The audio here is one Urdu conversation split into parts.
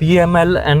PMLN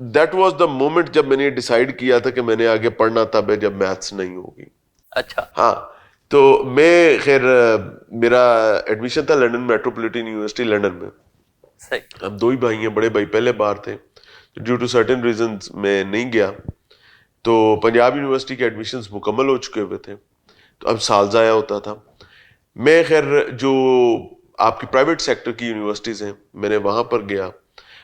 that was the moment جب میں نے ڈیسائیڈ کیا تھا کہ میں نے آگے پڑھنا تب ہے جب میتھس نہیں ہوگی. اچھا. ہاں تو میں خیر میرا ایڈمیشن تھا لنڈن میٹروپولیٹن یونیورسٹی لنڈن میں. صحیح. ہم 2 ہی بھائی ہیں, بڑے بھائی پہلے باہر تھے, ڈیو ٹو سرٹن ریزنز میں نہیں گیا. تو پنجاب یونیورسٹی کے ایڈمیشنز مکمل ہو چکے ہوئے تھے, تو اب سال ضائع ہوتا تھا. میں خیر جو آپ کی پرائیویٹ سیکٹر کی یونیورسٹیز ہیں میں نے وہاں پر گیا.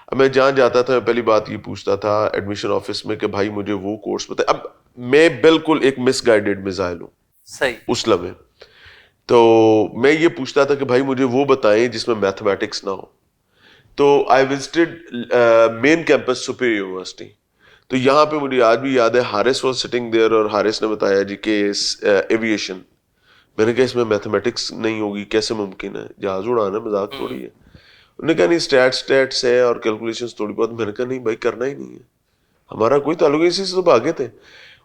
اب میں جہاں جاتا تھا میں پہلی بات یہ پوچھتا تھا ایڈمیشن آفس میں کہ بھائی مجھے وہ کورس بتائے. اب میں بالکل ایک مس گائیڈڈ میزائل ہوں صحیح. اس لمحے, تو میں یہ پوچھتا تھا کہ بھائی مجھے وہ بتائیں جس میں میتھمیٹکس نہ ہو. تو I visited main campus superior university. تو یہاں پہ مجھے آج بھی یاد ہے حارث واز سٹنگ دیئر, اور حارث نے بتایا جی کہ ایویشن. میں نے کہا اس میں میتھمیٹکس نہیں ہوگی, کیسے ممکن ہے, جہاز اڑانا مذاق تھوڑی ہے. انہوں نے کہا نہیں اسٹیٹس ہے اور کیلکولیشنز تھوڑی بہت. میں نے کہا نہیں بھائی کرنا ہی نہیں ہے, ہمارا کوئی تعلق نہیں, اسی سے تو بھاگے تھے.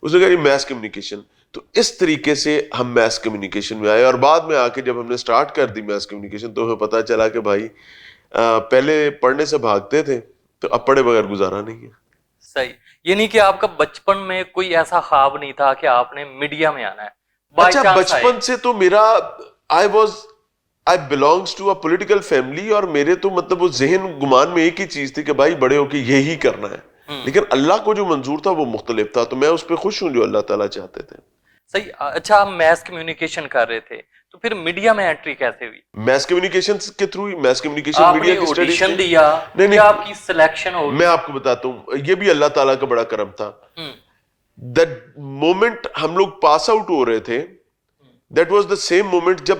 اس نے کہا یہ میس کمیونیکیشن. تو اس طریقے سے ہم میس کمیونیکیشن میں آئے, اور بعد میں آ کے جب ہم نے سٹارٹ کر دی میس کمیونیکیشن تو ہمیں پتہ چلا کہ بھائی پہلے پڑھنے سے بھاگتے تھے تو اب پڑھے بغیر گزارا نہیں ہے. صحیح. یعنی کہ آپ کا بچپن میں کوئی ایسا خواب نہیں تھا کہ آپ نے میڈیا میں آنا ہے؟ اچھا بچپن سے تو میرا I belongs to a political family, اور میرے تو مطلب وہ ذہن گمان میں ایک ہی چیز تھی کہ بھائی بڑے ہو کے یہی کرنا ہے. لیکن اللہ کو جو منظور تھا وہ مختلف تھا, تو میں اس پہ خوش ہوں جو اللہ تعالیٰ چاہتے تھے. صحیح. اچھا آپ میس کمیونیکیشن کر رہے تھے تو پھر میڈیا میں انٹری کیسے ہوئی؟ میس کمیونیکیشن کے تھرو ہی. میس کمیونیکیشن آپ میڈیا نے کی اسٹڈیز آڈیشن دیا یا آپ کی سلیکشن ہو گئی؟ میں آپ کو بتاتا ہوں, یہ بھی اللہ تعالیٰ کا بڑا کرم تھا. دیٹ مومنٹ ہم لوگ پاس آؤٹ ہو رہے تھے, that was the same moment جب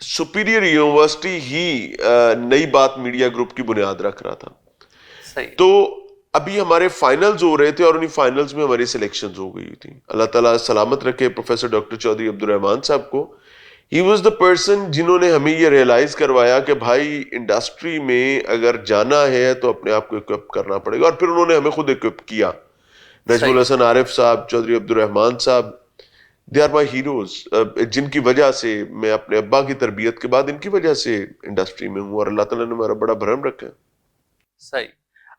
سپیریئر یونیورسٹی ہی نئی بات میڈیا گروپ کی بنیاد رکھ رہا تھا. صحیح. تو ابھی ہمارے فائنلز ہو رہے تھے اور انہی فائنلز میں ہماری سلیکشنز ہو گئی تھی. اللہ تعالیٰ سلامت رکھے پروفیسر ڈاکٹر چودھری عبدالرحمان صاحب کو. ہی واز دا پرسن جنہوں نے ہمیں یہ ریئلائز کروایا کہ بھائی انڈسٹری میں اگر جانا ہے تو اپنے آپ کو اکوپ کرنا پڑے گا, اور پھر انہوں نے ہمیں خود اکوپ کیا. نجم الحسن عارف صاحب, چودھری عبدالرحمان صاحب, دے آر مائی ہیروز, جن کی وجہ سے میں اپنے ابا کی تربیت کے بعد ان کی وجہ سے انڈسٹری میں ہوں, اور اللہ تعالیٰ نے ہمارا بڑا بھرم رکھا ہے. صحیح.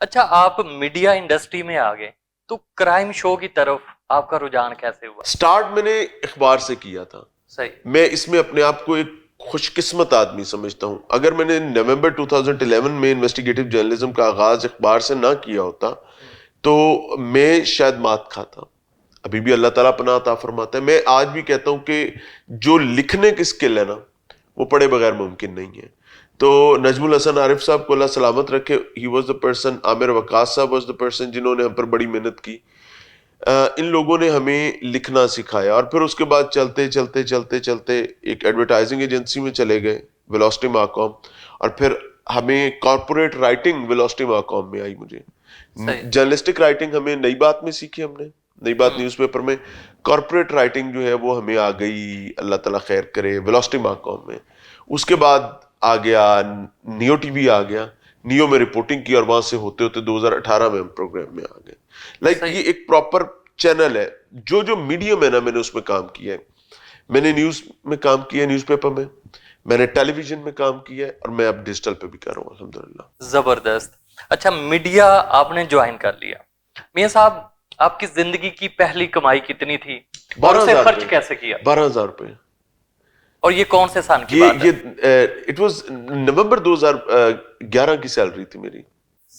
اچھا آپ میڈیا انڈسٹری میں آ گئے تو کرائم شو کی طرف آپ کا رجحان کیسے ہوا؟ سٹارٹ میں نے اخبار سے کیا تھا. صحیح. میں اس میں اپنے آپ کو ایک خوش قسمت آدمی سمجھتا ہوں. اگر میں نے نومبر 2011 میں انویسٹیگیٹو جرنلزم کا آغاز اخبار سے نہ کیا ہوتا تو میں شاید مات کھاتا. ابھی بھی اللہ تعالیٰ پناہ عطا فرماتا ہے. میں آج بھی کہتا ہوں کہ جو لکھنے کی اسکل ہے نا وہ پڑھے بغیر ممکن نہیں ہے. تو نجم الحسن عارف صاحب کو اللہ سلامت رکھے, ہی واز دا پرسن. عامر وقاص صاحب واز دا پرسن جنہوں نے ہم پر بڑی محنت کی. ان لوگوں نے ہمیں لکھنا سکھایا, اور پھر اس کے بعد چلتے چلتے چلتے چلتے ایک ایڈورٹائزنگ ایجنسی میں چلے گئے ویلوسٹی ماکوم, اور پھر ہمیں کارپوریٹ رائٹنگ ویلوسٹی ماکوم میں آئی. مجھے جرنلسٹک رائٹنگ ہمیں نئی بات میں سیکھی, ہم نے نئی بات نیوز پیپر میں. کارپوریٹ رائٹنگ جو ہے وہ ہمیں آ گئی اللہ تعالیٰ خیر کرے ویلوسٹی ماکوم میں. اس کے بعد آ گیا نیو ٹی وی آ گیا, نیو میں رپورٹنگ کی, اور وہاں سے ہوتے ہوتے 2018 میں ہم پروگرام میں آ گئے. لائک یہ ایک پراپر چینل ہے. جو میڈیم ہے نا میں نے اس میں کام کیا ہے. میں نے نیوز میں کام کیا ہے, نیوز پیپر میں نے ٹیلی ویژن میں کام کیا ہے, اور میں اب ڈیجیٹل پہ بھی کر رہا ہوں الحمدللہ. زبردست. اچھا میڈیا آپ نے جوائن کر لیا. میاں صاحب آپ کی زندگی کی پہلی کمائی کتنی تھی اور اسے خرچ کیسے کیا؟ 12,000 روپے. اور یہ کون سے سال کی بات ہے؟ یہ اٹ واز نومبر 2011 کی سیلری تھی میری.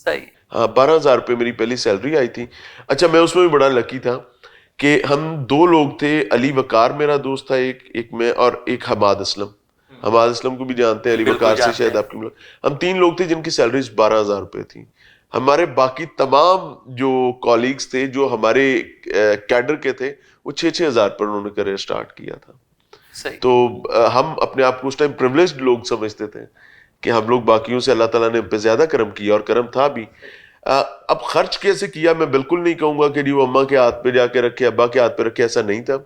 صحیح. ہاں 12,000 روپے میری پہلی سیلری آئی تھی. اچھا میں اس میں بھی بڑا لکی تھا کہ ہم 2 لوگ تھے. علی وقار میرا دوست تھا ایک میں, اور ایک حماد اسلم. حماد اسلم کو بھی جانتے ہیں, علی وقار سے شاید آپ کی. ہم 3 لوگ تھے جن کی سیلریز 12,000 روپے تھی. ہمارے باقی تمام جو کالیگز تھے جو ہمارے کیڈر کے تھے وہ 6,000 پر انہوں نے کریئر سٹارٹ کیا تھا. تو ہم اپنے آپ کو اس ٹائم پریولیجڈ لوگ سمجھتے تھے کہ ہم لوگ باقیوں سے اللہ تعالیٰ نے ہم پہ زیادہ کرم کیا, اور کرم تھا بھی. اب خرچ کیسے کیا میں بالکل نہیں کہوں گا کہ جی وہ اماں کے ہاتھ پہ جا کے رکھے, ابا کے ہاتھ پہ رکھے, ایسا نہیں تھا.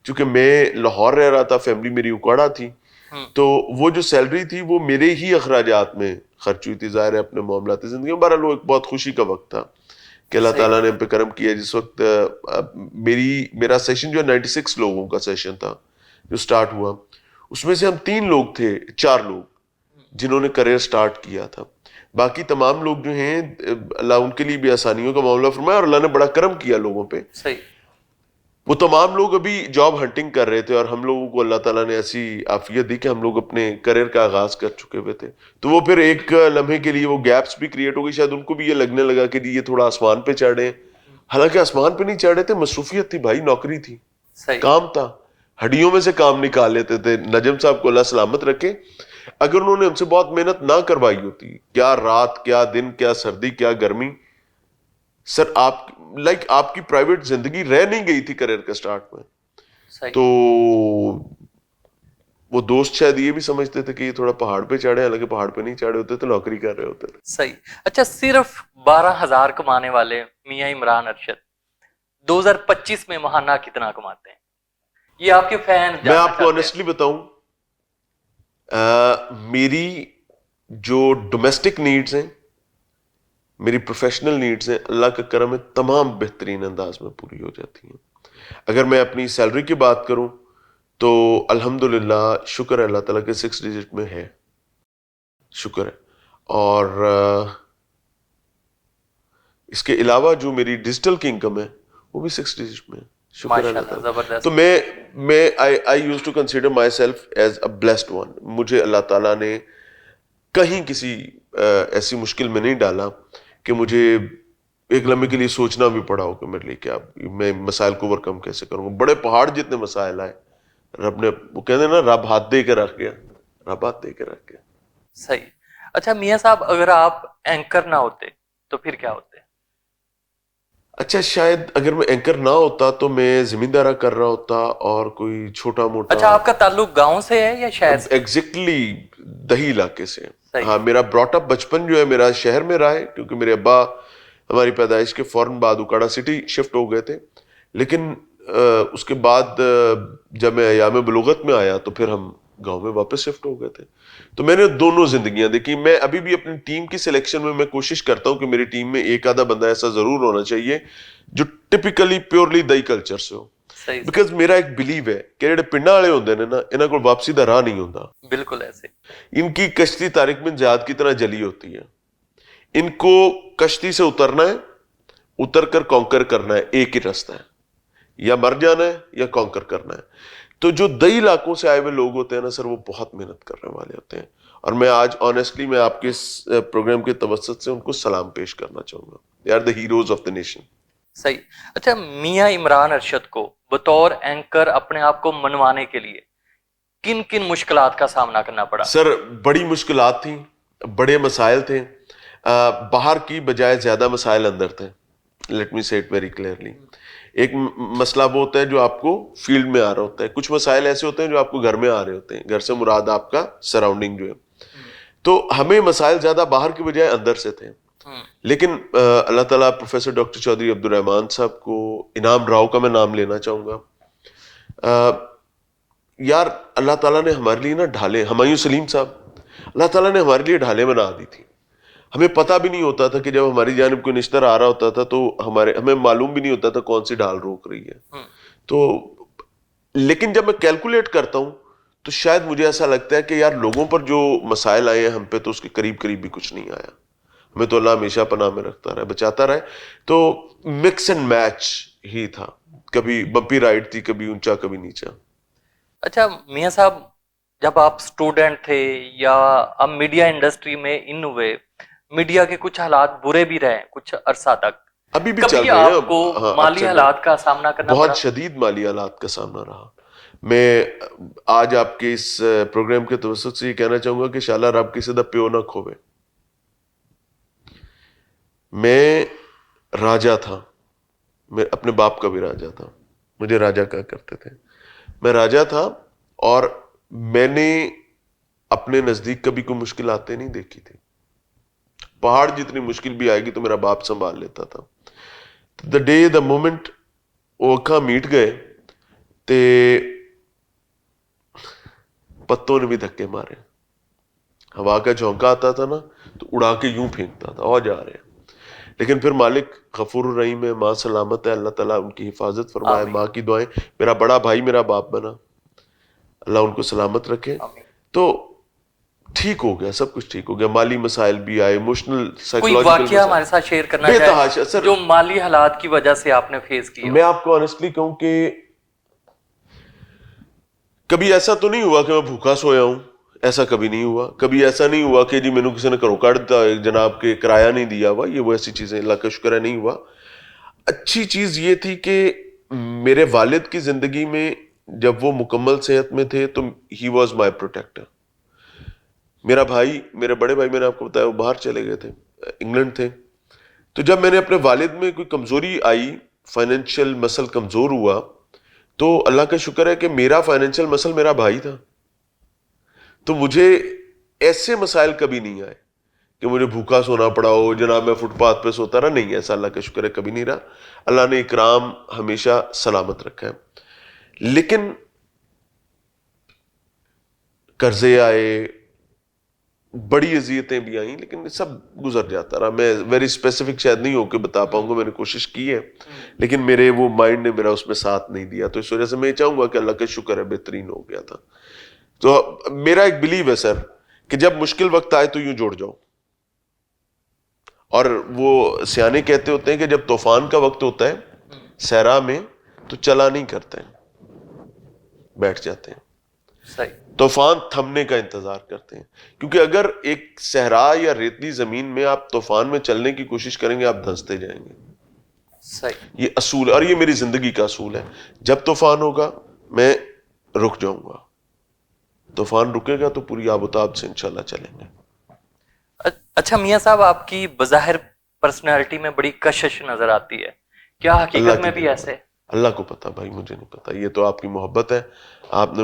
چونکہ میں لاہور رہ رہا تھا, فیملی میری اکاڑا تھی, تو وہ جو سیلری تھی وہ میرے ہی اخراجات میں خرچ ہوئی تھی. ظاہر ہے اپنے معاملات زندگی میں. بہرحال وہ ایک بہت خوشی کا وقت تھا کہ اللہ تعالیٰ نے ہم پہ کرم کیا. جس وقت میرا سیشن جو 96 لوگوں کا سیشن تھا جو سٹارٹ ہوا, اس میں سے ہم 3 لوگ تھے, 4 لوگ جنہوں نے کریئر سٹارٹ کیا تھا. باقی تمام لوگ جو ہیں اللہ ان کے لیے بھی آسانیوں کا معاملہ فرمایا، اور اللہ نے بڑا کرم کیا لوگوں پہ. صحیح. وہ تمام لوگ ابھی جاب ہنٹنگ کر رہے تھے، اور ہم لوگوں کو اللہ تعالیٰ نے ایسی عافیت دی کہ ہم لوگ اپنے کریئر کا آغاز کر چکے ہوئے تھے. تو وہ پھر ایک لمحے کے لیے وہ گیپس بھی کریٹ ہو گئی. شاید ان کو بھی یہ لگنے لگا کہ یہ تھوڑا آسمان پہ چڑھے، حالانکہ آسمان پہ نہیں چڑھے تھے، مصروفیت تھی بھائی، نوکری تھی، صحیح. کام تھا، ہڈیوں میں سے کام نکال لیتے تھے. نجم صاحب کو اللہ سلامت رکھے، اگر انہوں نے ہم سے بہت محنت نہ کروائی ہوتی، کیا رات کیا دن کیا سردی کیا گرمی، سر آپ کی پرائیویٹ زندگی رہ نہیں گئی تھی کریئر کے سٹارٹ میں. صحیح. تو وہ دوست شاید یہ بھی سمجھتے تھے کہ یہ تھوڑا پہاڑ پہ چڑھے، حالانکہ پہاڑ پہ نہیں چڑھے ہوتے تھے، نوکری کر رہے ہوتے تھے. صحیح. اچھا، صرف 12,000 کمانے والے میاں عمران ارشد 2025 میں ماہانہ کتنا کماتے ہیں؟ یہ آپ کے فین میں آپ کو آنیسٹلی بتاؤں، میری جو ڈومیسٹک نیڈز ہیں، میری پروفیشنل نیڈز ہیں، اللہ کا کرم ہے، تمام بہترین انداز میں پوری ہو جاتی ہیں. اگر میں اپنی سیلری کی بات کروں تو الحمدللہ شکر ہے اللہ تعالیٰ کے 6 ڈیجٹ میں ہے، شکر ہے. اور اس کے علاوہ جو میری ڈیجیٹل کی انکم ہے وہ بھی 6 ڈیجٹ میں ہے، شکر ہے اللہ تعالیٰ. زبردست. تو میں I use to consider myself as a blessed one. مجھے اللہ تعالیٰ نے کہیں کسی ایسی مشکل میں نہیں ڈالا کہ مجھے ایک لمحے کے لیے سوچنا بھی پڑا ہو کہ میرے لیے کیا، میں مسائل کو اوور کم کیسے کروں. بڑے پہاڑ جتنے مسائل آئے، رب نے، وہ کہتے ہیں نا، رب ہاتھ دے کے رکھ گیا، رب ہاتھ دے کے رکھ گیا. صحیح. اچھا میاں صاحب، اگر آپ اینکر نہ ہوتے تو پھر کیا ہوتے؟ اچھا، شاید اگر میں اینکر نہ ہوتا تو میں زمیندارہ کر رہا ہوتا اور کوئی چھوٹا موٹا. اچھا، آپ کا تعلق گاؤں سے ہے یا شہر سے؟ ایگزیکٹلی دیہی علاقے سے. صحیح. ہاں، میرا براٹ اپ بچپن جو ہے میرا شہر میں رہا ہے، کیونکہ میرے ابا ہماری پیدائش کے فوراً بعد اکاڑا سٹی شفٹ ہو گئے تھے. لیکن اس کے بعد جب میں ایام بلوغت میں آیا تو پھر ہم گاؤں میں واپس شفٹ ہو گئے تھے. تو میں نے دونوں زندگیاں دیکھی. میں ابھی بھی اپنی ٹیم کی سلیکشن میں کوشش کرتا ہوں کہ میری ٹیم میں ایک آدھا بندہ ایسا ضرور ہونا چاہیے جو ٹپیکلی پیورلی دہی کلچر سے ہو. بیکاز میرا ایک بلیو ہے کہ جڑے پنڈاں والے ہوندے نے نا، انہاں کول واپسی دا راہ نہیں ہوندا. بالکل ایسے. ان کی کشتی طارق بن زیاد کی طرح جلی ہوتی ہے. ان کو کشتی سے اترنا ہے، اتر کر کانکر کرنا ہے. ایک ہی راستہ ہے، یا مر جانا ہے یا کانکر کرنا ہے. تو جو دیہی علاقوں سے آئے ہوئے لوگ ہوتے ہیں نا سر، وہ بہت محنت کرنے والے ہوتے ہیں. اور میں آج آنیسٹلی میں آپ کے اس پروگرام کے توسط سے ان کو سلام پیش کرنا چاہوں گا. They are the heroes of the nation. صحیح. اچھا، میاں عمران ارشد کو بطور اینکر اپنے آپ کو منوانے کے لیے کن کن مشکلات کا سامنا کرنا پڑا؟ سر، بڑی مشکلات تھیں، بڑے مسائل تھے. باہر کی بجائے زیادہ مسائل اندر تھے. لیٹ می سے اٹ ویری کلیئرلی. ایک مسئلہ وہ ہوتا ہے جو آپ کو فیلڈ میں آ رہا ہوتا ہے، کچھ مسائل ایسے ہوتے ہیں جو آپ کو گھر میں آ رہے ہوتے ہیں. گھر سے مراد آپ کا سراؤنڈنگ جو ہے. تو ہمیں مسائل زیادہ باہر کی بجائے اندر سے تھے. لیکن اللہ تعالیٰ پروفیسر ڈاکٹر چودھری عبد الرحمان صاحب کو، انعام راؤ کا میں نام لینا چاہوں گا. یار اللہ تعالیٰ نے ہمارے لیے نا ڈھالیں، ہمایوں سلیم صاحب، اللہ تعالیٰ نے ہمارے لیے ڈھالیں بنا دی تھی. ہمیں پتہ بھی نہیں ہوتا تھا کہ جب ہماری جانب کوئی نشتر آ رہا ہوتا تھا تو ہمیں معلوم بھی نہیں ہوتا تھا کون سی ڈھال روک رہی ہے. تو لیکن جب میں کیلکولیٹ کرتا ہوں تو شاید مجھے ایسا لگتا ہے کہ یار لوگوں پر جو مسائل آئے ہیں ہم پہ، تو اس کے قریب قریب بھی کچھ نہیں آیا. ہمیں تو اللہ ہمیشہ پناہ میں رکھتا رہے، بچاتا رہے. تو مکس اینڈ میچ ہی تھا، کبھی بمپی رائڈ تھی، کبھی اونچا کبھی نیچا. اچھا میاں صاحب، جب آپ سٹوڈنٹ تھے یا اب میڈیا انڈسٹری میں ان ہوئے، میڈیا کے کچھ حالات برے بھی رہے کچھ عرصہ تک، ابھی بھی چل کبھی رہے ہیں. آپ کو مالی حالات کا سامنا کرنا پڑا؟ بہت شدید مالی حالات کا سامنا رہا. میں آج آپ کے اس پروگرام کے توسط سے یہ کہنا چاہوں گا کہ شاءاللہ رب کسی دا پیو نہ کھوے. میں راجا تھا، میں اپنے باپ کا بھی راجا تھا، مجھے راجا کہا کرتے تھے. میں راجا تھا اور میں نے اپنے نزدیک کبھی کوئی مشکل آتے نہیں دیکھی تھی. پہاڑ جتنی مشکل بھی آئے گی تو میرا باپ سنبھال لیتا تھا. دا ڈے دا مومنٹ وہ اکھاں میٹ گئے تے پتوں نے بھی دھکے مارے. ہوا کا جھونکا آتا تھا نا تو اڑا کے یوں پھینکتا تھا، اور جا رہے ہیں. لیکن پھر مالک غفور الرحیم ہے، ماں سلامت ہے، اللہ تعالیٰ ان کی حفاظت فرمائے. ماں کی دعائیں، میرا بڑا بھائی میرا باپ بنا، اللہ ان کو سلامت رکھے. تو ٹھیک ہو گیا, سب کچھ ٹھیک ہو گیا. مالی مسائل بھی آئے, ایموشنل کوئی سائیکولوجیکل واقعہ ہمارے ساتھ شیئر کرنا چاہے جو مالی حالات کی وجہ سے آپ نے فیس کیا؟ میں آپ کو آنیسٹلی کہوں کہ کبھی ایسا تو نہیں ہوا کہ میں بھوکا سویا ہوں, ایسا کبھی نہیں ہوا. کبھی ایسا نہیں ہوا کہ جی مینوں کسی نے گھروں کڈ دتا جناب کے کرایہ نہیں دیا ہوا, یہ وہ ایسی چیزیں اللہ کا شکر ہے نہیں ہوا. اچھی چیز یہ تھی کہ میرے والد کی زندگی میں جب وہ مکمل صحت میں تھے تو ہی واز مائی پروٹیکٹر. میرا بھائی, میرے بڑے بھائی, میں نے آپ کو بتایا وہ باہر چلے گئے تھے, انگلینڈ تھے. تو جب میں نے اپنے والد میں کوئی کمزوری آئی, فائنینشیل مسل کمزور ہوا, تو اللہ کا شکر ہے کہ میرا فائنینشیل مسل میرا بھائی تھا. تو مجھے ایسے مسائل کبھی نہیں آئے کہ مجھے بھوکا سونا پڑا ہو, جناب میں فٹ پاتھ پہ سوتا رہا, نہیں, ایسا اللہ کا شکر ہے کبھی نہیں رہا. اللہ نے اکرام ہمیشہ سلامت رکھا ہے. لیکن قرضے آئے, بڑی اذیتیں بھی آئیں, لیکن سب گزر جاتا رہا. میں ویری اسپیسیفک شاید نہیں ہو کے بتا پاؤں گا, میں نے کوشش کی ہے, لیکن میرے وہ مائنڈ نے میرا اس میں ساتھ نہیں دیا. تو اس وجہ سے میں یہ چاہوں گا کہ اللہ کا شکر ہے بہترین ہو گیا تھا. تو میرا ایک بلیو ہے سر کہ جب مشکل وقت آئے تو یوں جوڑ جاؤ. اور وہ سیانے کہتے ہوتے ہیں کہ جب طوفان کا وقت ہوتا ہے صحرا میں تو چلا نہیں کرتے, بیٹھ جاتے ہیں. صحیح. طوفان تھمنے کا انتظار کرتے ہیں, کیونکہ اگر ایک صحرا یا ریتلی زمین میں آپ طوفان میں چلنے کی کوشش کریں گے آپ دھنستے جائیں گے. صحیح. یہ اصول ہے, اور یہ میری زندگی کا اصول ہے. جب طوفان ہوگا میں رک جاؤں گا, طوفان رکے گا تو پوری آب و تاب سے انشاءاللہ چلیں گے. اچھا میاں صاحب, آپ کی بظاہر پرسنالٹی میں بڑی کشش نظر آتی ہے, کیا حقیقت میں بھی ایسے؟ اللہ کو پتا بھائی, مجھے نہیں پتا. یہ تو آپ کی محبت ہے, آپ نے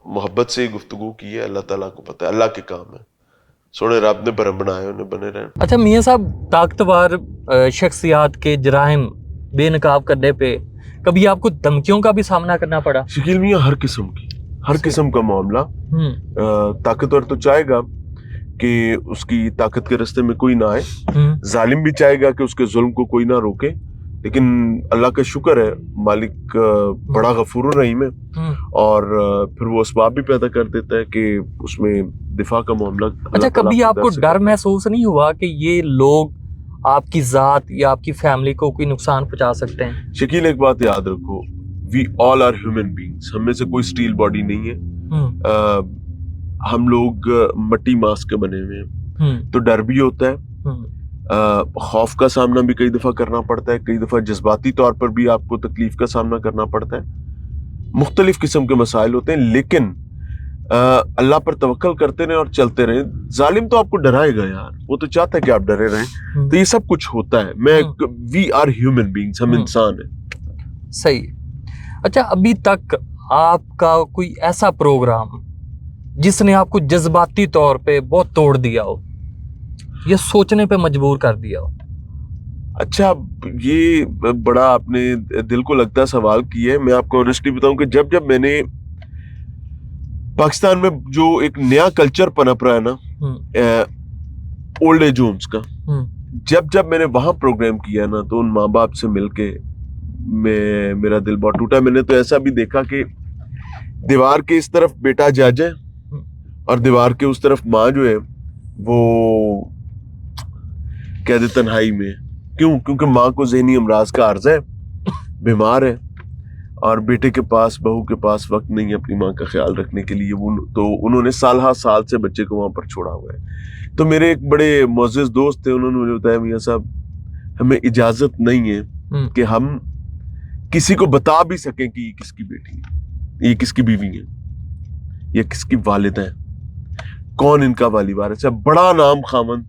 محبت سے ہی گفتگو کی ہے. اللہ تعالیٰ کو پتا ہے, اللہ کے کام ہے. سونے رب نے برم بنائے, انہیں بنے رہے. اچھا میاں صاحب, طاقتور شخصیات کے جرائم بے نقاب کرنے پہ کبھی آپ کو دھمکیوں کا بھی سامنا کرنا پڑا؟ شکیل میاں ہر قسم کی, ہر قسم کا معاملہ. طاقتور تو چاہے گا کہ اس کی طاقت کے رستے میں کوئی نہ آئے, ظالم بھی چاہے گا کہ اس کے ظلم کو کوئی نہ روکے, لیکن اللہ کا شکر ہے مالک بڑا غفور الرحیم ہے, اور پھر وہ اسباب بھی پیدا کر دیتا ہے کہ اس میں دفاع کا معاملہ. اچھا کبھی آپ کو ڈر محسوس نہیں ہوا کہ یہ لوگ آپ کی ذات یا آپ کی فیملی کو کوئی نقصان پہنچا سکتے ہیں؟ شکیل ایک بات یاد رکھو, وی آل آر ہیومن بینگز, ہم میں سے کوئی اسٹیل باڈی نہیں ہے. ہم لوگ مٹی ماس کے بنے ہوئے ہیں, تو ڈر بھی ہوتا ہے, خوف کا سامنا بھی کئی دفعہ کرنا پڑتا ہے, کئی دفعہ جذباتی طور پر بھی آپ کو تکلیف کا سامنا کرنا پڑتا ہے, مختلف قسم کے مسائل ہوتے ہیں. لیکن اللہ پر توکل کرتے رہیں اور چلتے رہیں. ظالم تو آپ کو ڈرائے گا یار, وہ تو چاہتا ہے کہ آپ ڈرے رہیں. تو یہ سب کچھ ہوتا ہے. وی آر ہیومن بینگز, ہم انسان ہیں. صحیح. اچھا ابھی تک آپ کا کوئی ایسا پروگرام جس نے آپ کو جذباتی طور پہ بہت توڑ دیا ہو, یہ سوچنے پہ مجبور کر دیا ہو؟ اچھا, یہ بڑا آپ نے دل کو لگتا سوال کیا ہے. میں آپ کو آنیسٹلی بتاؤں کہ جب میں نے پاکستان میں جو ایک نیا کلچر پنپ رہا ہے نا اولڈ ایج ہومز کا, جب میں نے وہاں پروگرام کیا نا, تو ان ماں باپ سے مل کے میرا دل بہت ٹوٹا. میں نے تو ایسا بھی دیکھا کہ دیوار کے اس طرف بیٹا جج ہے اور دیوار کے اس طرف ماں جو ہے وہ قید تنہائی میں. کیونکہ ماں کو ذہنی امراض کا عرض ہے, بیمار ہے, اور بیٹے کے پاس, بہو کے پاس وقت نہیں ہے اپنی ماں کا خیال رکھنے کے لیے. تو انہوں نے سال سے بچے کو وہاں پر چھوڑا ہوا ہے. تو میرے ایک بڑے معزز دوست تھے, انہوں نے مجھے بتایا میاں صاحب ہمیں اجازت نہیں ہے کہ ہم کسی کو بتا بھی سکیں کہ یہ کس کی بیٹی ہے, یہ کس کی بیوی ہے, یہ کس کی والدہ ہے, کون ان کا والی وارث ہے. بڑا نام خامند,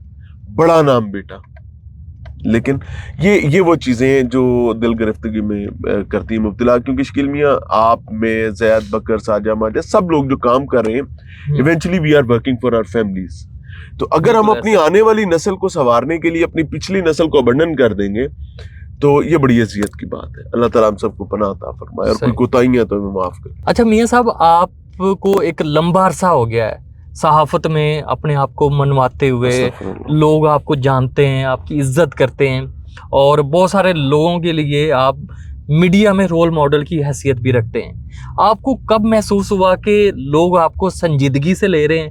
بڑا نام بیٹا. لیکن یہ وہ چیزیں ہیں جو دل گرفتگی میں کرتی ہیں مبتلا. کیونکہ شکیل میاں, آپ, میں, زید, بکر, ساجہ, ماجہ, سب لوگ جو کام کر رہے ہیں, eventually we are working for our families. تو اگر ہم اپنی آنے والی نسل کو سنوارنے کے لیے اپنی پچھلی نسل کو ابنڈن کر دیں گے تو یہ بڑی اذیت کی بات ہے. اللہ تعالیٰ ہم سب کو پناہ عطا فرمائے, اور کوئی کوتاہیاں تو ہمیں معاف کرے. اچھا میاں صاحب, آپ کو ایک لمبا عرصہ ہو گیا ہے صحافت میں اپنے آپ کو منواتے ہوئے, لوگ آپ کو جانتے ہیں, آپ کی عزت کرتے ہیں, اور بہت سارے لوگوں کے لیے آپ میڈیا میں رول ماڈل کی حیثیت بھی رکھتے ہیں. آپ کو کب محسوس ہوا کہ لوگ آپ کو سنجیدگی سے لے رہے ہیں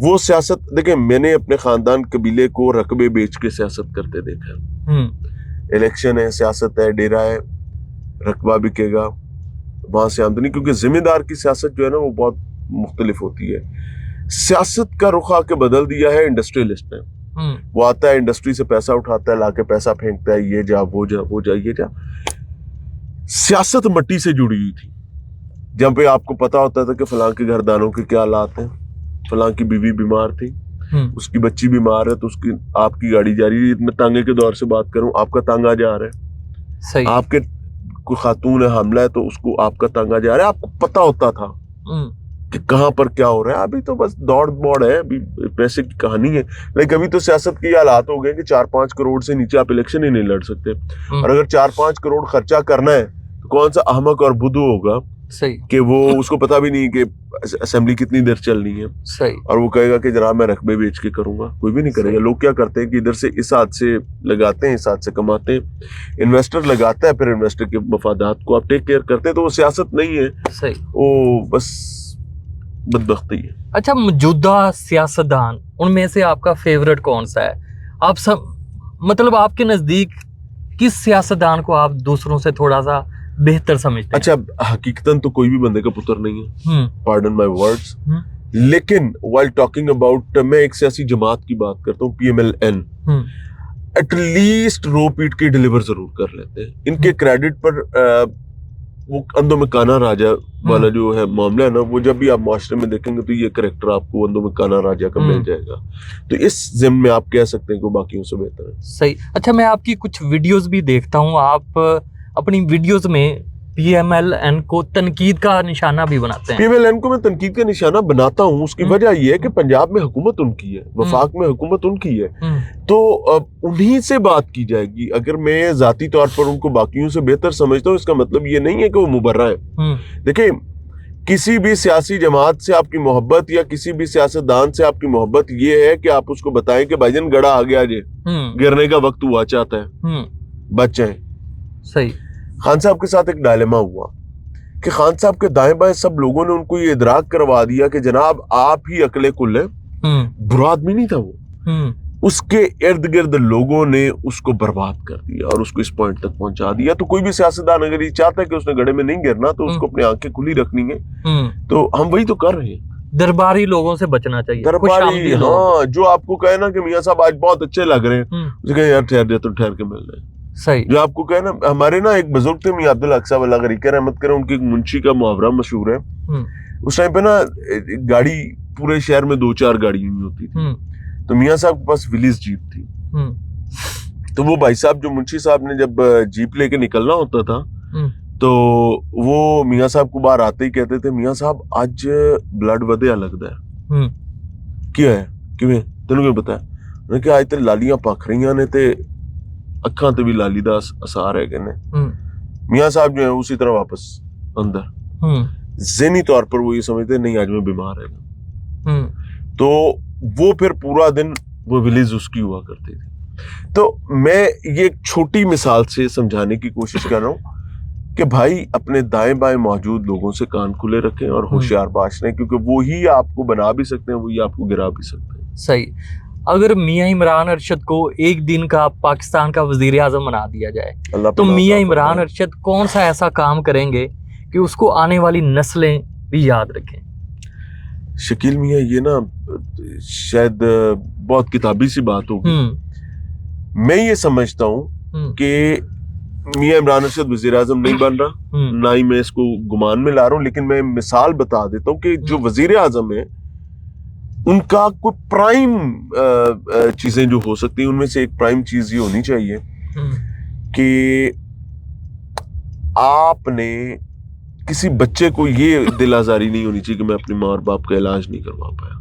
وہ سیاست دیکھیں میں نے اپنے خاندان قبیلے کو رقبے بیچ کے سیاست کرتے دیکھا ہے. الیکشن ہے, سیاست ہے, ڈیرا ہے, رقبہ بکے گا, وہاں سے آمدنی, کیونکہ ذمہ دار کی سیاست جو ہے نا وہ بہت مختلف ہوتی ہے. سیاست کا رخ آ کے بدل دیا ہے انڈسٹریلسٹ نے. وہ آتا ہے انڈسٹری سے پیسہ اٹھاتا ہے, لا کے پیسہ پھینکتا ہے, یہ جا وہ جا وہ جا یہ جا. سیاست مٹی سے جڑی ہوئی تھی, جہاں پہ آپ کو پتا ہوتا تھا کہ فلاں کے گھردانوں کے کیا حالات ہیں, فلاں کی بیوی بیمار تھی, اس کی بچی بیمار ہے, تو اس کی آپ کی گاڑی جا رہی ہے. میں تانگے کے دور سے بات کروں, آپ کا تانگا جا رہا ہے, آپ کے کوئی خاتون ہے حاملہ ہے تو اس کو آپ کا تانگا جا رہا ہے. آپ کو پتا ہوتا تھا کہ کہاں پر کیا ہو رہا ہے. ابھی تو بس دوڑ موڑ ہے, ابھی پیسے کی کہانی ہے. لیکن ابھی تو سیاست کے حالات ہو گئے کہ 4-5 کروڑ سے نیچے آپ الیکشن ہی نہیں لڑ سکتے. اور اگر 4-5 کروڑ خرچہ کرنا ہے تو کون سا احمق اور بدھو ہوگا کہ وہ اس کو پتا بھی نہیں کہ اسمبلی کتنی دیر چلنی ہے, اور وہ کہے گا کہ جناب میں رقبے بیچ کے کروں گا. کوئی بھی نہیں کرے گا. لوگ کیا کرتے ہیں کہ ادھر سے اس ہاتھ سے لگاتے ہیں, اس ہاتھ سے کماتے ہیں. انویسٹر لگاتا ہے, پھر انویسٹر کے مفادات کو آپ ٹیک کیئر کرتے ہیں. تو وہ سیاست نہیں ہے, وہ بس بدبختی ہے. اچھا, موجودہ سیاستدان ان میں سے آپ کا فیوریٹ کون سا ہے؟ آپ سب مطلب آپ کے نزدیک کس سیاستدان کو آپ دوسروں سے تھوڑا سا بہتر سمجھتے ہیں؟ اچھا, حقیقتاً تو کوئی بھی بندے کا پتر نہیں ہے, پارڈن مائی ورڈز, لیکن while talking about میں ایک سیاسی جماعت کی بات کرتا ہوں, PMLN, ایٹ لیسٹ رو پیٹ کے ڈیلیور ضرور کر لیتے ہیں. ان کے کریڈٹ پر وہ اندھوں میں کانا راجا والا جو ہے معاملہ ہے نا, وہ جب بھی آپ معاشرے میں دیکھیں گے تو یہ کریکٹر آپ کو اندھوں میں کانا راجا کا مل جائے گا. تو اس ضمن میں آپ کہہ سکتے ہیں کہ وہ باقیوں سے بہتر ہے. صحیح. اچھا, میں آپ کی کچھ ویڈیوز بھی دیکھتا ہوں, آپ اپنی ویڈیوز میں PMLN کو تنقید کا نشانہ بھی بناتے ہیں. PMLN کو میں تنقید کا نشانہ بناتا ہوں, اس کی وجہ یہ ہے کہ پنجاب میں حکومت ان کی ہے, وفاق میں حکومت ان کی ہے, تو انہی سے بات کی جائے گی. اگر میں ذاتی طور پر ان کو باقیوں سے بہتر سمجھتا ہوں, اس کا مطلب یہ نہیں ہے کہ وہ مبرہ ہے. دیکھیں, کسی بھی سیاسی جماعت سے آپ کی محبت یا کسی بھی سیاستدان سے آپ کی محبت یہ ہے کہ آپ اس کو بتائیں کہ بھائی جان گڑا آ گیا, جی گرنے کا وقت ہوا چاہتا ہے, بچ جائیں. صحیح. خان صاحب کے ساتھ ایک ڈائلیما ہوا کہ خان صاحب کے دائیں بائیں سب لوگوں نے ان کو یہ ادراک کروا دیا کہ جناب آپ ہی عقل کل ہے. برا آدمی نہیں تھا وہ, اس کے ارد گرد لوگوں نے اس کو برباد کر دیا اور اس کو اس پوائنٹ تک پہنچا دیا. تو کوئی بھی سیاستدان اگر یہ چاہتا ہے کہ اس نے گڑھے میں نہیں گرنا تو اس کو اپنی آنکھیں کھلی رکھنی ہے. تو ہم وہی تو کر رہے ہیں. درباری لوگوں سے بچنا چاہیے. درباری, ہاں, جو آپ کو کہے نا کہ میاں صاحب آج بہت اچھے لگ رہے ہیں, اسے کہیں یار ٹھہر جائے تو ٹھہر کے مل رہے ہیں. صحیح. جو آپ کو کہے نا, ہمارے نا ایک بزرگ تھے میاں عبدالحق صاحب, اللہ غریقہ رحمت کرے, ان کی ایک منشی کا محاورہ مشہور ہے. اس ٹائم پہ نا گاڑی پورے شہر میں 2-4 گاڑیاں ہوتی تھی, تو میاں صاحب کے پاس ولیز جیپ تھی. تو وہ بھائی صاحب جو منشی صاحب نے جب جیپ لے کے نکلنا ہوتا تھا تو وہ میاں صاحب کو باہر آتے ہی کہتے تھے, میاں صاحب آج بلڈ ودیا لگتا ہے. کیا ہے کیویں تینوں کیوں بتایا؟ انہوں نے کہا آج تیرے لالیاں پک رہی نے تے اکھاں تے بھی لالی دا اثار ہے کہنے. میاں صاحب جو ہیں اسی طرح واپس اندر, ذہنی طور پر وہ یہ سمجھتے نہیں آج میں بیمار ہے. تو وہ پھر پورا دن وہ ولیز اس کی ہوا کرتی تھی. تو میں یہ ایک چھوٹی مثال سے سمجھانے کی کوشش کر رہا ہوں کہ بھائی اپنے دائیں بائیں موجود لوگوں سے کان کھلے رکھیں اور ہوشیار باش رہیں, کیونکہ وہی آپ کو بنا بھی سکتے ہیں, وہی آپ کو گرا بھی سکتے ہیں. صحیح. اگر میاں عمران ارشد کو ایک دن کا پاکستان کا وزیر اعظم بنا دیا جائے تو میاں عمران ارشد کون سا ایسا کام کریں گے کہ اس کو آنے والی نسلیں بھی یاد رکھیں؟ شکیل میاں, یہ نا شاید بہت کتابی سی بات ہوگی. میں یہ سمجھتا ہوں کہ میاں عمران ارشد وزیر اعظم نہیں بن رہا, نہ ہی میں اس کو گمان میں لا رہا ہوں, لیکن میں مثال بتا دیتا ہوں کہ جو وزیر اعظم ہے ان کا کوئی پرائم چیزیں جو ہو سکتی ہیں, ان میں سے ایک پرائم چیز یہ ہونی چاہیے کہ آپ نے کسی بچے کو یہ دل آزاری نہیں ہونی چاہیے کہ میں اپنی ماں اور باپ کا علاج نہیں کروا پایا.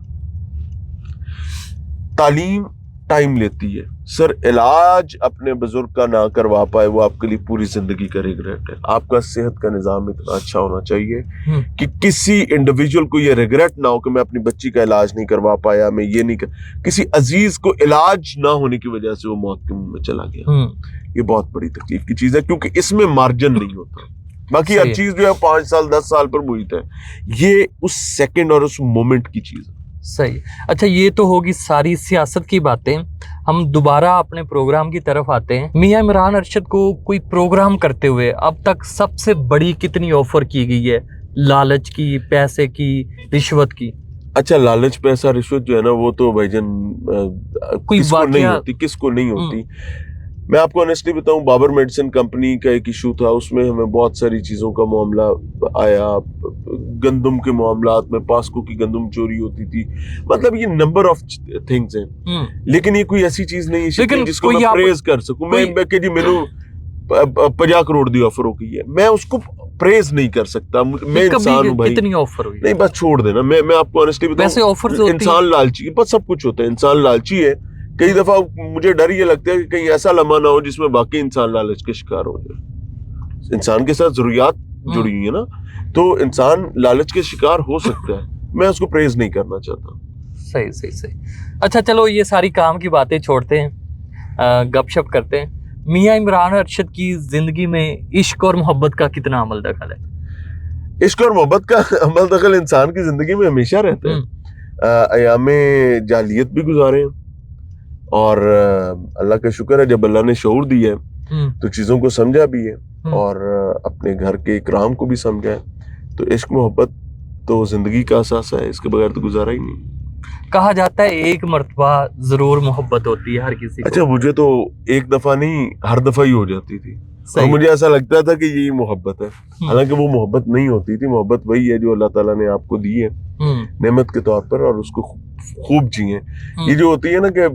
تعلیم ٹائم لیتی ہے سر, علاج اپنے بزرگ کا نہ کروا پائے وہ آپ کے لیے پوری زندگی کا ریگریٹ ہے. آپ کا صحت کا نظام اتنا اچھا ہونا چاہیے کہ کسی انڈیویجول کو یہ ریگریٹ نہ ہو کہ میں اپنی بچی کا علاج نہیں کروا پایا, میں یہ نہیں کسی عزیز کو علاج نہ ہونے کی وجہ سے وہ موت کے منہ میں چلا گیا. یہ بہت بڑی تکلیف کی چیز ہے کیونکہ اس میں مارجن نہیں ہوتا. باقی ہر چیز جو ہے 5 سال 10 سال پر محیط ہے, یہ اس سیکنڈ اور اس مومنٹ کی چیز ہے. صحیح. اچھا یہ تو ہوگی ساری سیاست کی باتیں. ہم دوبارہ اپنے پروگرام کی طرف آتے ہیں. میاں عمران ارشد کو کوئی پروگرام کرتے ہوئے اب تک سب سے بڑی کتنی آفر کی گئی ہے؟ لالچ کی، پیسے کی، رشوت کی؟ اچھا لالچ پیسہ رشوت جو ہے نا وہ تو بھائی جان کوئی کس کو نہیں واقعہ ہوتی، کس کو نہیں ہوتی. میں آپ کو آنیسٹلی بتاؤں، بابر میڈیسن کمپنی کا ایک ایشو تھا، اس میں ہمیں بہت ساری چیزوں کا معاملہ آیا. گندم کے معاملات میں پاسکو کی گندم چوری ہوتی تھی. مطلب یہ نمبر آف تھنگز ہیں، لیکن یہ کوئی ایسی چیز نہیں ہے جس کو میں پریز کر سکوں. میں کہ جی مینوں 50 کروڑ دی آفر ہو گئی ہے، میں اس کو پریز نہیں کر سکتا. میں انسان ہوں بھائی. کتنی آفر ہوئی؟ نہیں بس چھوڑ دینا. میں آپ کو آنیسٹلی بتاؤں، انسان لالچی، بس سب کچھ ہوتا ہے. انسان لالچی ہے. کئی دفعہ مجھے ڈر یہ لگتا ہے کہ کہیں ایسا لمحہ نہ ہو جس میں باقی انسان لالچ کے شکار ہو جائے. انسان کے ساتھ ضروریات جڑی ہوئی ہیں نا، تو انسان لالچ کے شکار ہو سکتا ہے. میں اس کو پریز نہیں کرنا چاہتا. صحیح. اچھا چلو یہ ساری کام کی باتیں چھوڑتے ہیں، گپ شپ کرتے ہیں. میاں عمران ارشد کی زندگی میں عشق اور محبت کا کتنا عمل دخل ہے؟ عشق اور محبت کا عمل دخل انسان کی زندگی میں ہمیشہ رہتا ہے. ایام جاہلیت بھی گزارے ہیں، اور اللہ کا شکر ہے جب اللہ نے شعور دیا ہے تو چیزوں کو سمجھا بھی ہے، اور اپنے گھر کے اکرام کو بھی سمجھا ہے. تو عشق محبت تو زندگی کا اثاثہ ہے، اس کے بغیر تو گزارا ہی نہیں. کہا جاتا ہے ایک مرتبہ ضرور محبت ہوتی ہے ہر کسی کو. اچھا مجھے تو ایک دفعہ نہیں، ہر دفعہ ہی ہو جاتی تھی، اور مجھے ایسا لگتا تھا کہ یہی محبت ہے. حالانکہ وہ محبت نہیں ہوتی تھی. محبت وہی ہے جو اللہ تعالیٰ نے آپ کو دی ہے نعمت کے طور پر، اور اس کو خوب جیئیں. یہ جو ہوتی ہے نا کہ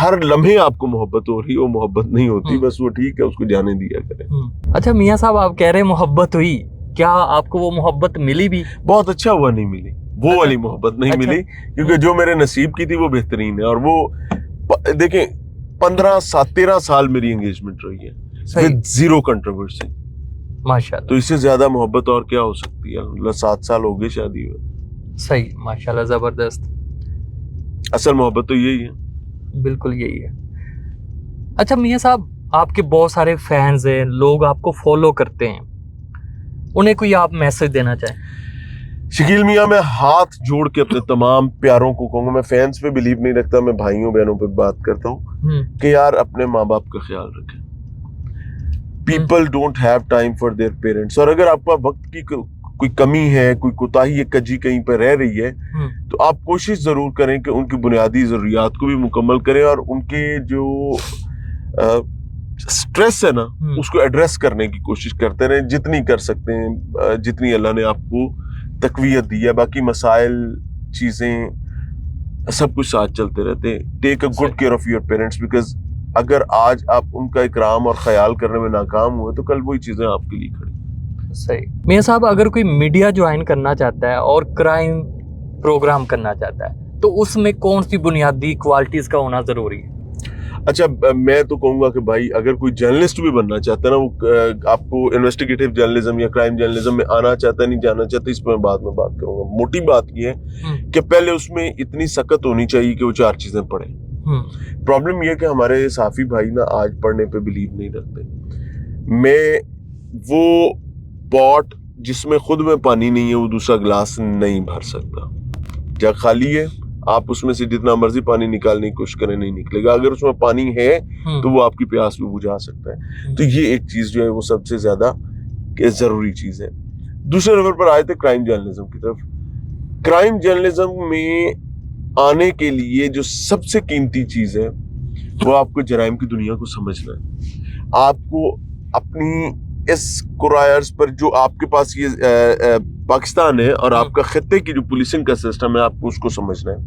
ہر لمحے آپ کو محبت ہو رہی، وہ محبت نہیں ہوتی. بس وہ ٹھیک ہے، اس کو جانے دیا کریں. اچھا میاں صاحب آپ کہہ رہے محبت ہوئی، کیا آپ کو وہ محبت ملی بھی؟ بہت اچھا ہوا نہیں ملی، وہ والی محبت نہیں ملی، کیونکہ جو میرے نصیب کی تھی وہ بہترین ہے. اور وہ دیکھیں 13 سال میری انگیجمنٹ رہی ہے with زیرو کنٹروورسی. ماشاءاللہ. تو اس سے زیادہ محبت اور کیا ہو سکتی ہے؟ 7 سال ہو گئے شادی ہوئے. صحیح، ماشاءاللہ، زبردست. اصل محبت تو یہی ہے. بالکل یہی ہے. اچھا میاں صاحب آپ کے بہت سارے فینز ہیں، لوگ آپ کو فالو کرتے ہیں، انہیں کوئی آپ میسج دینا چاہیں؟ شکیل میاں میں ہاتھ جوڑ کے اپنے تمام پیاروں کو کہوں گا، میں فینس پہ بلیو نہیں رکھتا، میں بھائیوں بہنوں پہ بات کرتا ہوں کہ یار اپنے ماں باپ کا خیال رکھیں. People don't have time for their parents. اور اگر آپ کا وقت کی کوئی کمی ہے، کوئی کوتاہی، کجی کہیں پہ رہ رہی ہے، تو آپ کوشش ضرور کریں کہ ان کی بنیادی ضروریات کو بھی مکمل کریں، اور ان کے جو سٹریس ہے نا اس کو ایڈریس کرنے کی کوشش کرتے رہیں جتنی کر سکتے ہیں، جتنی اللہ نے آپ کو تقویت دی ہے. باقی مسائل، چیزیں، سب کچھ ساتھ چلتے رہتے ہیں. Take a good care of your parents, because اگر آج آپ ان کا اکرام اور خیال کرنے میں ناکام ہوئے تو کل وہی چیزیں آپ کے لیے کھڑی. صحیح. میاں صاحب اگر کوئی میڈیا جوائن کرنا چاہتا ہے اور کرائم پروگرام کرنا چاہتا ہے تو اس میں کون سی بنیادی کوالٹیز کا ہونا ضروری ہے؟ اچھا میں تو کہوں گا کہ بھائی اگر کوئی جرنلسٹ بھی بننا چاہتا ہے نا، وہ آپ کو انویسٹیگیٹو جرنلزم یا کرائم جرنلزم میں آنا چاہتا ہے، نہیں جانا چاہتا، اس پہ میں بعد میں بات کروں گا. موٹی بات یہ ہے کہ پہلے اس میں اتنی سخت ہونی چاہیے کہ وہ 4 چیزیں پڑھیں. پرابلم یہ کہ ہمارے صحافی بھائی نا آج پڑھنے پہ بلیو نہیں رکھتے. میں وہ پاٹ جس میں خود میں پانی نہیں ہے وہ دوسرا گلاس نہیں بھر سکتا. جگ خالی ہے، آپ اس میں سے جتنا مرضی پانی نکالنے کی کوشش کریں نہیں نکلے گا. اگر اس میں پانی ہے تو وہ آپ کی پیاس بھی بجھا سکتا ہے. تو یہ ایک چیز جو ہے وہ سب سے زیادہ ضروری چیز ہے. دوسرے نمبر پر آئے تھے کرائم جرنلزم کی طرف. کرائم جرنلزم میں آنے کے لیے جو سب سے قیمتی چیز ہے وہ آپ کو جرائم کی دنیا کو سمجھنا ہے. آپ کو اپنی اس کرائرز پر جو آپ کے پاس یہ پاکستان ہے اور آپ کا خطے کی جو پولیسنگ کا سسٹم ہے، آپ کو اس کو سمجھنا ہے.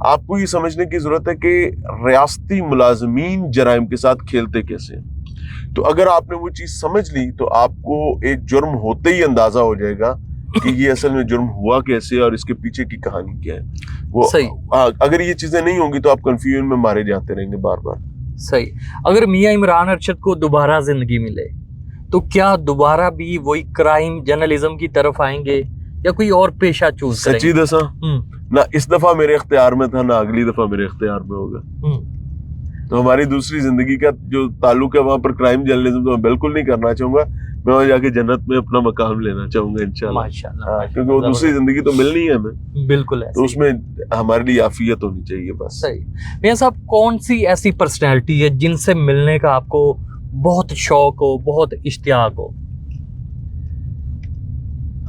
آپ کو یہ سمجھنے کی ضرورت ہے کہ ریاستی ملازمین جرائم کے ساتھ کھیلتے کیسے ہیں. تو اگر آپ نے وہ چیز سمجھ لی تو آپ کو ایک جرم ہوتے ہی اندازہ ہو جائے گا کہ یہ اصل میں جرم ہوا کیسے اور اس کے پیچھے کی کہانی کیا ہے. وہ اگر یہ چیزیں نہیں ہوں گی تو آپ کنفیوژن میں مارے جاتے رہیں گے بار بار. صحیح. اگر میاں عمران ارشد کو دوبارہ زندگی ملے تو کیا دوبارہ بھی وہی کرائم جرنلزم کی طرف آئیں گے یا کوئی اور پیشہ چوز کریں گے؟ سچی دسا نہ اس دفعہ میرے اختیار میں تھا، نہ اگلی دفعہ میرے اختیار میں ہوگا. تو ہماری دوسری زندگی کا جو تعلق ہے وہاں پر کرائم جرنلزم تو میں بالکل نہیں کرنا چاہوں گا. میں وہاں جا کے جنت میں اپنا مقام لینا چاہوں گا انشاءاللہ. ماشاءاللہ کیونکہ وہ دوسری زندگی تو ملنی ہے ہمیں, بالکل ہے. تو اس میں ہمارے لیے عافیت ہونی چاہیے بس. صحیح. میاں صاحب کون سی ایسی پرسنالٹی ہے جن سے ملنے کا آپ کو بہت شوق ہو, بہت اشتیاق ہو؟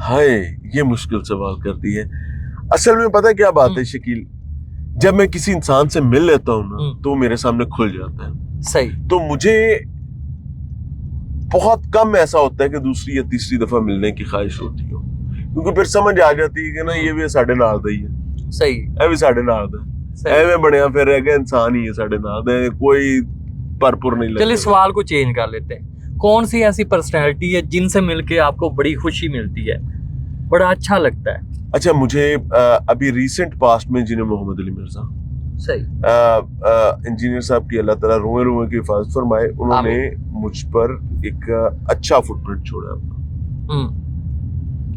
ہائے یہ مشکل سوال کر دی ہے. اصل میں پتہ کیا بات ہے شکیل, جب میں کسی انسان سے مل لیتا ہوں نا تو وہ میرے سامنے کھل جاتا ہے. صحیح. تو مجھے بہت کم ایسا ہوتا ہے کہ دوسری یا تیسری دفعہ ملنے کی خواہش ہوتی ہو, کیونکہ پھر سمجھ آ جاتی ہے کہ نا یہ بھی ساڈے نال دا ہی ہے. صحیح. اے بھی ساڈے نال دا ایویں بنیا پھر ہے کہ انسان ہی ہے ساڈے نال دا, کوئی پرپر نہیں لگتا. چلیے سوال کو چینج کر لیتے ہیں. کون سی ایسی پرسنالٹی ہے جن سے مل کے آپ کو بڑی خوشی ملتی ہے, بڑا اچھا لگتا ہے؟ اچھا مجھے ابھی ریسنٹ پاسٹ میں انجینئر محمد علی مرزا, صحیح, انجینئر صاحب کی اللہ تعالیٰ روئے روئے کی حفاظت فرمائے, انہوں نے مجھ پر ایک اچھا فٹ پرنٹ چھوڑا اپنا,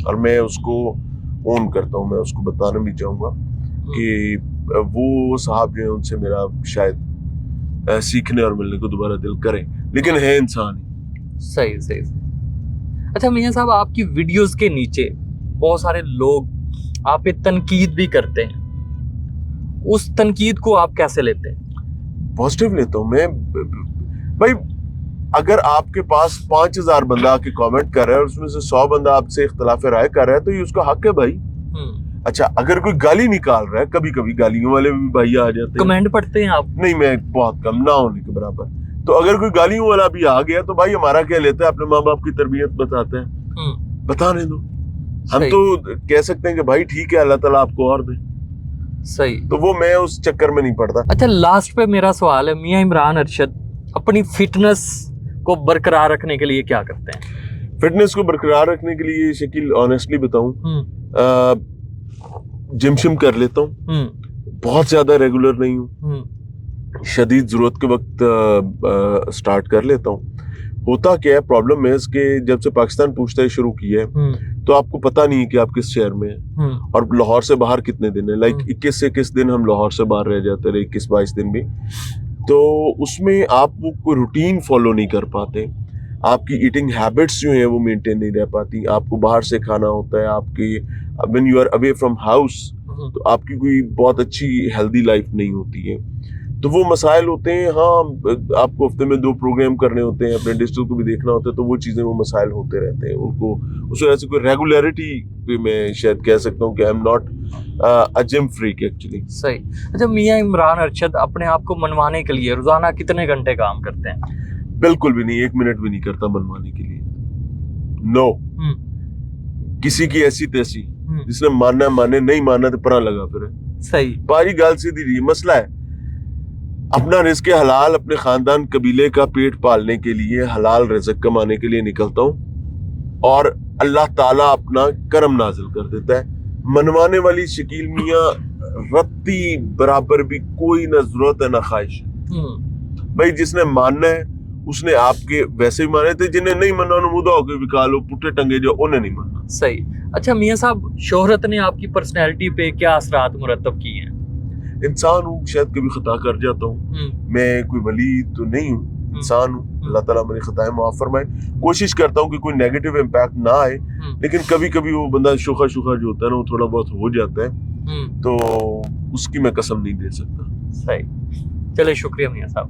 اور میں اس کو اون کرتا ہوں. میں اس کو بتانا بھی چاہوں گا کہ وہ صاحب جو ہیں ان سے میرا شاید سیکھنے اور ملنے کو دوبارہ دل کرے, لیکن ہے انسان ہی. صحیح صحیح. اچھا میاں صاحب آپ کی ویڈیوز کے نیچے بہت سارے لوگ آپ پہ تنقید بھی کرتے ہیں, اس تنقید کو آپ کیسے لیتے ہیں؟ پازیٹیو لیتا ہوں میں بھائی. اگر آپ کے پاس 5000 بندہ آ کے کامنٹ کر رہا ہے اور اس میں سے 100 بندہ آپ سے اختلاف رائے کر رہا ہے تو یہ اس کا حق ہے بھائی. اچھا اگر کوئی گالی نکال رہا ہے, کبھی کبھی گالیوں والے بھی بھائی آ جاتے ہیں. کمنٹ پڑھتے ہیں آپ؟ نہیں, میں بہت کم, نہ ہونے کے برابر. تو اگر کوئی گالیوں والا بھی آ گیا تو بھائی ہمارا کیا لیتا ہے, اپنے ماں باپ کی تربیت بتاتے ہیں, بتانے دو. ہم تو کہہ سکتے ہیں کہ بھائی ٹھیک ہے اللہ تعالیٰ آپ کو اور دے. صحیح. تو وہ میں اس چکر میں نہیں پڑتا. اچھا لاسٹ پہ میرا سوال ہے, میاں عمران ارشد اپنی فٹنس کو برقرار رکھنے کے لیے کیا کرتے ہیں؟ فٹنس کو برقرار رکھنے کے لیے شکیل آنیسٹلی بتاؤں, جم شم کر لیتا ہوں, بہت زیادہ ریگولر نہیں ہوں, شدید ضرورت کے وقت سٹارٹ کر لیتا ہوں. ہوتا کیا ہے, پرابلم ہے اس کے جب سے پاکستان پوچھتا ہے شروع کی ہے تو آپ کو پتہ نہیں ہے کہ آپ کس شہر میں ہیں اور لاہور سے باہر کتنے دن ہیں. لائک 21 سے 21 دن ہم لاہور سے باہر رہ جاتے رہے, 21-22 دن بھی. تو اس میں آپ وہ کوئی روٹین فالو نہیں کر پاتے, آپ کی ایٹنگ ہیبٹس جو ہیں وہ مینٹین نہیں رہ پاتی. آپ کو باہر سے کھانا ہوتا ہے, آپ کی when you are away from house تو آپ کی کوئی بہت اچھی ہیلدی لائف نہیں ہوتی ہے. تو وہ مسائل ہوتے ہیں. ہاں آپ کو ہفتے میں 2 پروگرام کرنے ہوتے ہیں, اپنے ڈیجیٹل کو بھی دیکھنا ہوتا ہے, تو وہ چیزیں وہ مسائل ہوتے رہتے ہیں. ان کو اس وجہ سے کوئی ریگولیرٹی پہ میں شاید کہہ سکتا ہوں کہ I am not a gym freak actually. صحیح. اچھا میاں عمران ارشد اپنے آپ کو منوانے کے لیے روزانہ کتنے گھنٹے کام کرتے ہیں؟ بالکل بھی نہیں, 1 منٹ بھی نہیں کرتا منوانے کے لیے. نو, کسی کی ایسی تیسی, جس نے ماننا مانے, نہیں ماننا تو پرا لگا پھر. صحیح. پاری گال سیدھی جی. مسئلہ ہے اپنا رزق حلال, اپنے خاندان قبیلے کا پیٹ پالنے کے لیے حلال رزق کمانے کے لیے نکلتا ہوں اور اللہ تعالیٰ اپنا کرم نازل کر دیتا ہے. منوانے والی شکیل میاں رتی برابر بھی کوئی نہ ضرورت ہے نہ خواہش ہے. بھائی جس نے ماننا ہے اس نے آپ کے ویسے بھی مانے تھے, جنہیں نہیں ماننا انہوں مدعا ہو کے بکا لو, پٹھے ٹنگے جو, انہیں نہیں ماننا. صحیح. اچھا میاں صاحب شہرت نے آپ کی پرسنالٹی پہ کیا اثرات مرتب کیے ہیں؟ انسان ہوں, شاید کبھی خطا کر جاتا ہوں, میں کوئی ولی تو نہیں ہوں, انسان ہوں. اللہ تعالیٰ میری خطائیں معاف فرمائے. کوشش کرتا ہوں کہ کوئی نیگیٹو امپیکٹ نہ آئے, لیکن کبھی کبھی وہ بندہ شوخا جو ہوتا ہے نا وہ تھوڑا بہت ہو جاتا ہے, تو اس کی میں قسم نہیں دے سکتا. صحیح. چلے شکریہ میاں صاحب.